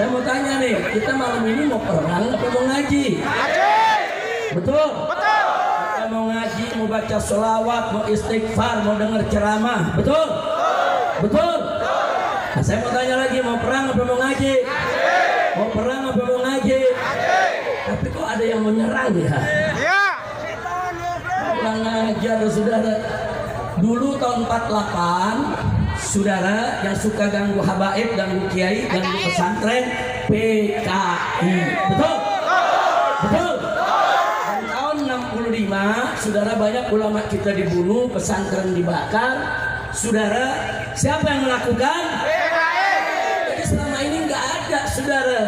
Saya mau tanya nih, kita malam ini mau perang atau mau ngaji? Betul? Betul. Kita mau ngaji, mau baca sholawat, mau istighfar, mau dengar ceramah, betul? Betul. Nah, saya mau tanya lagi, mau perang atau mau ngaji? Mau perang atau mau ngaji? Tapi kok ada yang mau nyerang ya? Kurang ajar saudara. Dulu tahun 48, saudara yang suka ganggu habaib, ganggu kiai, ganggu pesantren, PKI. Betul? Betul? Dan tahun 65, saudara, banyak ulama kita dibunuh, pesantren dibakar. Saudara, siapa yang melakukan? Jadi selama ini nggak ada, saudara,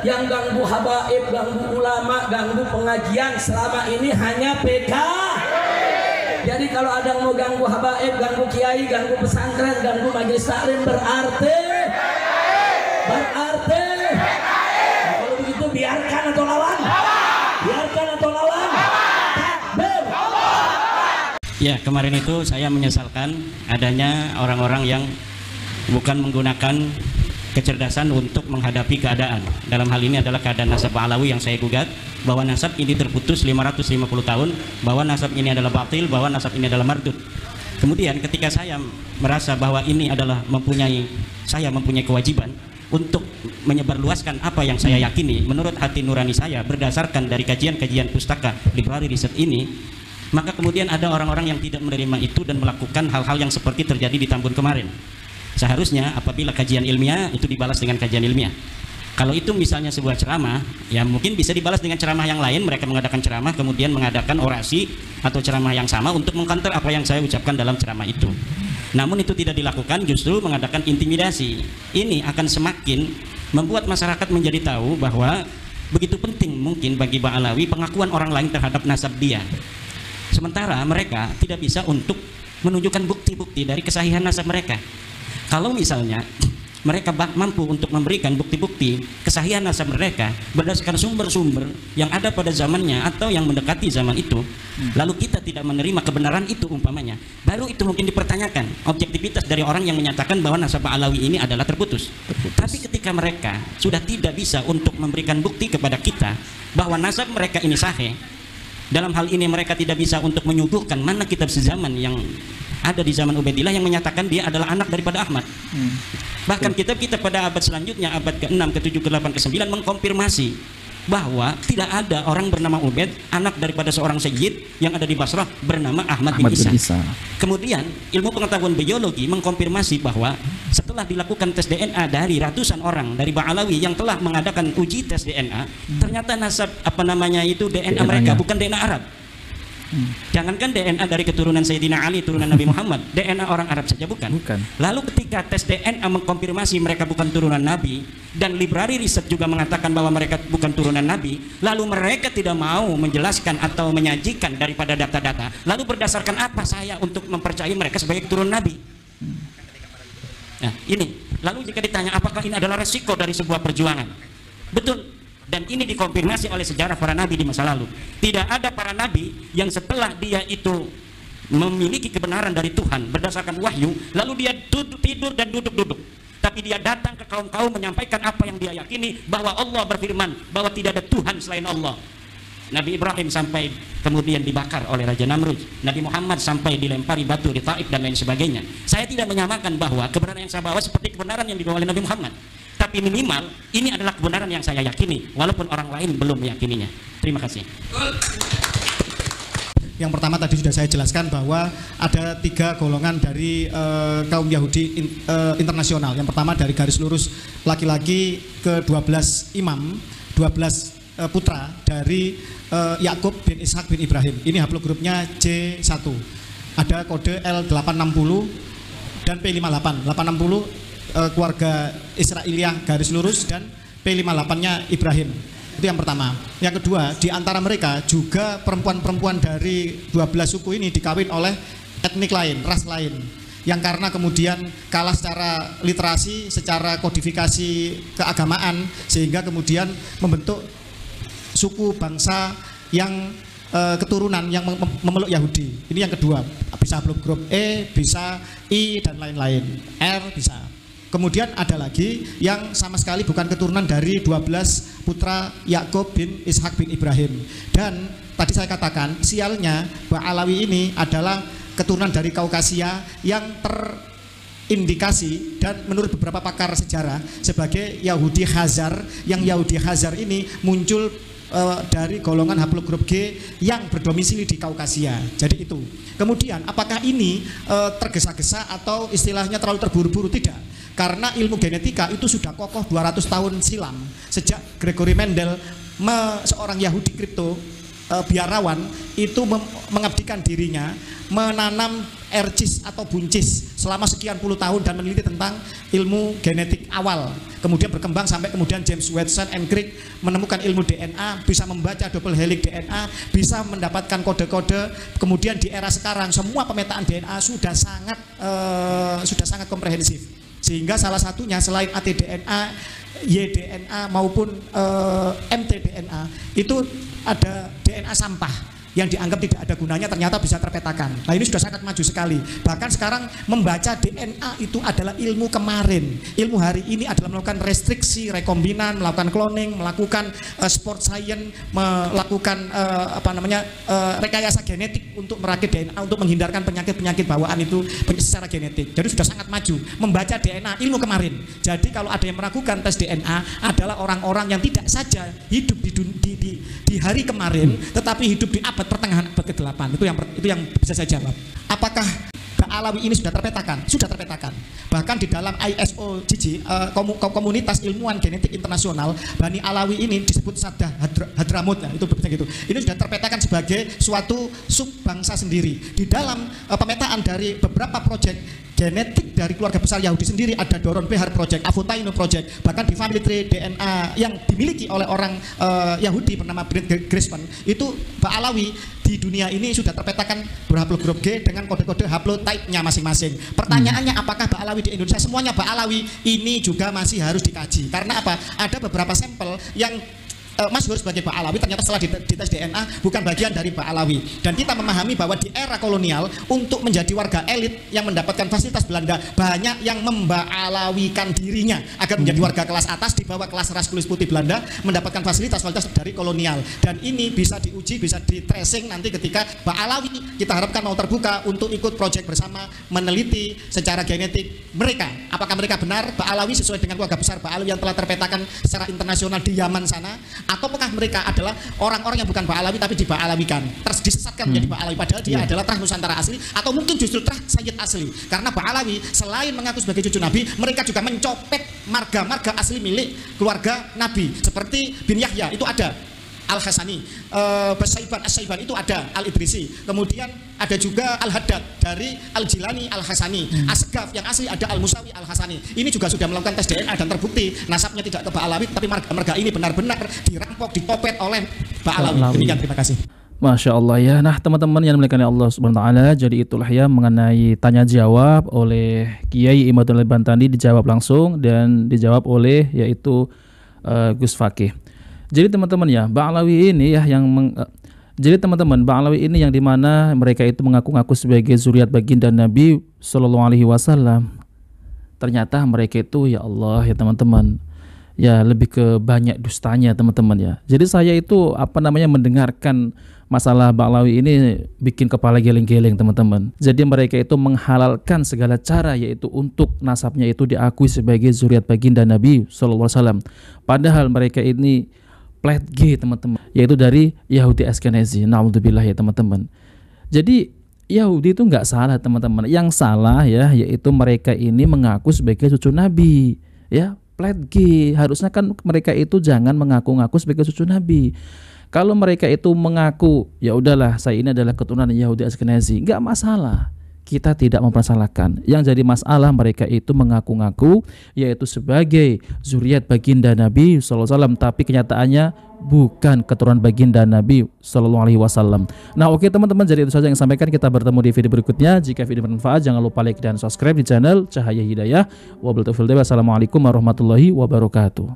yang ganggu habaib, ganggu ulama, ganggu pengajian. Selama ini hanya PKI. Jadi kalau ada yang mau ganggu habaib, ganggu kiai, ganggu pesantren, ganggu majelis taklim, berarti nah, kalau begitu biarkan atau lawan? Biarkan atau lawan? Takbir. Ya, kemarin itu saya menyesalkan adanya orang-orang yang bukan menggunakan kecerdasan untuk menghadapi keadaan. Dalam hal ini adalah keadaan nasab Alawi yang saya gugat, bahwa nasab ini terputus 550 tahun, bahwa nasab ini adalah batil, bahwa nasab ini adalah mardud. Kemudian ketika saya merasa bahwa ini adalah saya mempunyai kewajiban untuk menyebarluaskan apa yang saya yakini menurut hati nurani saya berdasarkan dari kajian-kajian pustaka library riset ini, maka kemudian ada orang-orang yang tidak menerima itu dan melakukan hal-hal yang seperti terjadi di Tambun kemarin. Seharusnya apabila kajian ilmiah itu dibalas dengan kajian ilmiah. Kalau itu misalnya sebuah ceramah, ya mungkin bisa dibalas dengan ceramah yang lain. Mereka mengadakan ceramah kemudian mengadakan orasi atau ceramah yang sama untuk mengcounter apa yang saya ucapkan dalam ceramah itu. Namun itu tidak dilakukan, justru mengadakan intimidasi. Ini akan semakin membuat masyarakat menjadi tahu bahwa begitu penting mungkin bagi Ba'alawi pengakuan orang lain terhadap nasab dia. Sementara mereka tidak bisa untuk menunjukkan bukti-bukti dari kesahihan nasab mereka. Kalau misalnya mereka mampu untuk memberikan bukti-bukti kesahihan nasab mereka berdasarkan sumber-sumber yang ada pada zamannya atau yang mendekati zaman itu, lalu kita tidak menerima kebenaran itu umpamanya, baru itu mungkin dipertanyakan objektivitas dari orang yang menyatakan bahwa nasab Alawi ini adalah terputus. Tapi ketika mereka sudah tidak bisa untuk memberikan bukti kepada kita bahwa nasab mereka ini sahih, dalam hal ini mereka tidak bisa untuk menyuguhkan mana kitab sezaman yang ada di zaman Ubaidillah yang menyatakan dia adalah anak daripada Ahmad. Bahkan kitab-kitab pada abad selanjutnya, abad ke-6, ke-7, ke-8, ke-9 mengkonfirmasi bahwa tidak ada orang bernama Ubaid, anak daripada seorang sayyid yang ada di Basrah bernama Ahmad bin Isa. Kemudian ilmu pengetahuan biologi mengkonfirmasi bahwa setelah dilakukan tes DNA dari ratusan orang dari Ba'alawi yang telah mengadakan uji tes DNA, ternyata nasab DNA mereka bukan DNA Arab. Jangankan DNA dari keturunan Sayyidina Ali, turunan Nabi Muhammad, DNA orang Arab saja bukan. Lalu ketika tes DNA mengkonfirmasi mereka bukan turunan Nabi, dan library riset juga mengatakan bahwa mereka bukan turunan Nabi, lalu mereka tidak mau menjelaskan atau menyajikan daripada data-data, lalu berdasarkan apa saya untuk mempercayai mereka sebagai keturunan Nabi? Nah ini, lalu jika ditanya apakah ini adalah resiko dari sebuah perjuangan, betul. Dan ini dikonfirmasi oleh sejarah para nabi di masa lalu. Tidak ada para nabi yang setelah dia itu memiliki kebenaran dari Tuhan berdasarkan wahyu, lalu dia tidur dan duduk-duduk. Tapi dia datang ke kaum-kaum menyampaikan apa yang dia yakini, bahwa Allah berfirman bahwa tidak ada Tuhan selain Allah. Nabi Ibrahim sampai kemudian dibakar oleh Raja Namrud, Nabi Muhammad sampai dilempari batu di Taif dan lain sebagainya. Saya tidak menyamakan bahwa kebenaran yang saya bawa seperti kebenaran yang dibawa oleh Nabi Muhammad, tapi minimal ini adalah kebenaran yang saya yakini walaupun orang lain belum meyakininya. Terima kasih. Yang pertama tadi sudah saya jelaskan bahwa ada 3 golongan dari kaum Yahudi internasional. Yang pertama dari garis lurus laki-laki ke 12 imam, 12 putra dari Yakub bin Ishak bin Ibrahim. Ini haplogrupnya J1. Ada kode L860 dan P58. 860 keluarga Israiliyah garis lurus dan P58-nya Ibrahim. Itu yang pertama. Yang kedua, di antara mereka juga perempuan-perempuan dari 12 suku ini dikawin oleh etnik lain, ras lain, yang karena kemudian kalah secara literasi, secara kodifikasi keagamaan, sehingga kemudian membentuk suku bangsa yang keturunan yang memeluk Yahudi. Ini yang kedua. Bisa grup E, bisa I dan lain-lain, R bisa. Kemudian ada lagi yang sama sekali bukan keturunan dari 12 putra Yakub bin Ishak bin Ibrahim. Dan tadi saya katakan sialnya Ba'alawi ini adalah keturunan dari Kaukasia yang terindikasi dan menurut beberapa pakar sejarah sebagai Yahudi Khazar, yang Yahudi Khazar ini muncul dari golongan haplogrup G yang berdomisili di Kaukasia. Jadi itu. Kemudian apakah ini tergesa-gesa atau istilahnya terlalu terburu-buru? Tidak. Karena ilmu genetika itu sudah kokoh 200 tahun silam. Sejak Gregory Mendel, seorang Yahudi kripto biarawan, itu mengabdikan dirinya menanam ercis atau buncis selama sekian puluh tahun dan meneliti tentang ilmu genetik awal. Kemudian berkembang sampai kemudian James Watson and Crick menemukan ilmu DNA, bisa membaca double helix DNA, bisa mendapatkan kode-kode. Kemudian di era sekarang semua pemetaan DNA sudah sangat komprehensif. Sehingga salah satunya selain ATDNA, YDNA maupun mtDNA itu ada DNA sampah yang dianggap tidak ada gunanya ternyata bisa terpetakan. Nah ini sudah sangat maju sekali. Bahkan sekarang membaca DNA itu adalah ilmu kemarin. Ilmu hari ini adalah melakukan restriksi rekombinan, melakukan cloning, melakukan sport science, melakukan rekayasa genetik untuk merakit DNA untuk menghindarkan penyakit-penyakit bawaan itu secara genetik. Jadi sudah sangat maju. Membaca DNA ilmu kemarin. Jadi kalau ada yang meragukan tes DNA adalah orang-orang yang tidak saja hidup di hari kemarin, tetapi hidup di abad pertengahan abad ke-8. Itu yang bisa saya jawab. Apakah Ba'alawi ini sudah terpetakan? Sudah terpetakan. Bahkan di dalam ISOGG, komunitas ilmuwan genetik internasional, Bani Alawi ini disebut Saddah Hadramut, ya, itu begitu. Ini sudah terpetakan sebagai suatu subbangsa sendiri. Di dalam pemetaan dari beberapa proyek genetik dari keluarga besar Yahudi sendiri, ada Doron Behar Project, Avotaino Project, bahkan di Family Tree DNA yang dimiliki oleh orang Yahudi bernama Brent Grisman, itu Ba'alawi di dunia ini sudah terpetakan berhaplogrup G dengan kode-kode haplotype-nya masing-masing. Pertanyaannya, apakah Ba'alawi di Indonesia? Semuanya Ba'alawi ini juga masih harus dikaji. Karena apa? Ada beberapa sampel yang masyhur sebagai Ba'alawi ternyata setelah dites DNA bukan bagian dari Ba'alawi. Dan kita memahami bahwa di era kolonial untuk menjadi warga elit yang mendapatkan fasilitas Belanda, banyak yang memba'alawikan dirinya agar menjadi warga kelas atas di bawah kelas ras kulit putih Belanda, mendapatkan fasilitas dari kolonial. Dan ini bisa diuji, bisa di tracing nanti ketika Ba'alawi kita harapkan mau terbuka untuk ikut proyek bersama meneliti secara genetik mereka. Apakah mereka benar Ba'alawi sesuai dengan keluarga besar Ba'alawi yang telah terpetakan secara internasional di Yaman sana, ataukah mereka adalah orang-orang yang bukan Ba'alawi tapi diba'alawikan, disesatkan menjadi Ba'alawi padahal dia adalah Trah Nusantara asli, atau mungkin justru Trah Sayyid asli. Karena Ba'alawi selain mengaku sebagai cucu Nabi, mereka juga mencopet marga-marga asli milik keluarga Nabi, seperti bin Yahya itu ada Al-Hasani, Basaiban As-Saiban itu ada Al-Idrisi, kemudian ada juga Al-Haddad dari Al-Jilani Al-Hasani, Asgaf yang asli ada Al-Musawi Al-Hasani. Ini juga sudah melakukan tes DNA dan terbukti nasabnya tidak ke Ba'alawi, tapi marga-marga ini benar-benar dirampok, dikopet oleh Ba'alawi. Demikian, terima kasih. Masya Allah ya. Nah teman-teman yang dimuliakan Allah Subhanahu Wa Taala, jadi itulah ya mengenai tanya jawab oleh Kiai Imadul Bantani, dijawab langsung dan dijawab oleh yaitu Gus Fakih. Jadi teman-teman ya, Ba'alawi ini ya jadi teman-teman, Ba'alawi ini yang dimana mereka itu mengaku-ngaku sebagai zuriat baginda Nabi Sallallahu Alaihi Wasallam. Ternyata mereka itu ya Allah ya teman-teman, ya lebih ke banyak dustanya teman-teman ya. Jadi saya itu mendengarkan masalah Ba'alawi ini bikin kepala geleng-geleng teman-teman. Jadi mereka itu menghalalkan segala cara yaitu untuk nasabnya itu diakui sebagai zuriat baginda Nabi Sallallahu Alaihi Wasallam. Padahal mereka ini plat G teman-teman, yaitu dari Yahudi Ashkenazi. Na'udzubillah ya teman-teman. Jadi Yahudi itu nggak salah teman-teman. Yang salah ya yaitu mereka ini mengaku sebagai cucu Nabi. Ya, plat G. Harusnya kan mereka itu jangan mengaku-ngaku sebagai cucu Nabi. Kalau mereka itu mengaku ya udahlah saya ini adalah keturunan Yahudi Ashkenazi, nggak masalah. Kita tidak mempersalahkan. Yang jadi masalah mereka itu mengaku-ngaku yaitu sebagai zuriat baginda Nabi SAW, tapi kenyataannya bukan keturunan baginda Nabi SAW. Nah oke teman-teman, jadi itu saja yang sampaikan. Kita bertemu di video berikutnya. Jika video bermanfaat jangan lupa like dan subscribe di channel Cahaya Hidayah. Wassalamualaikum warahmatullahi wabarakatuh.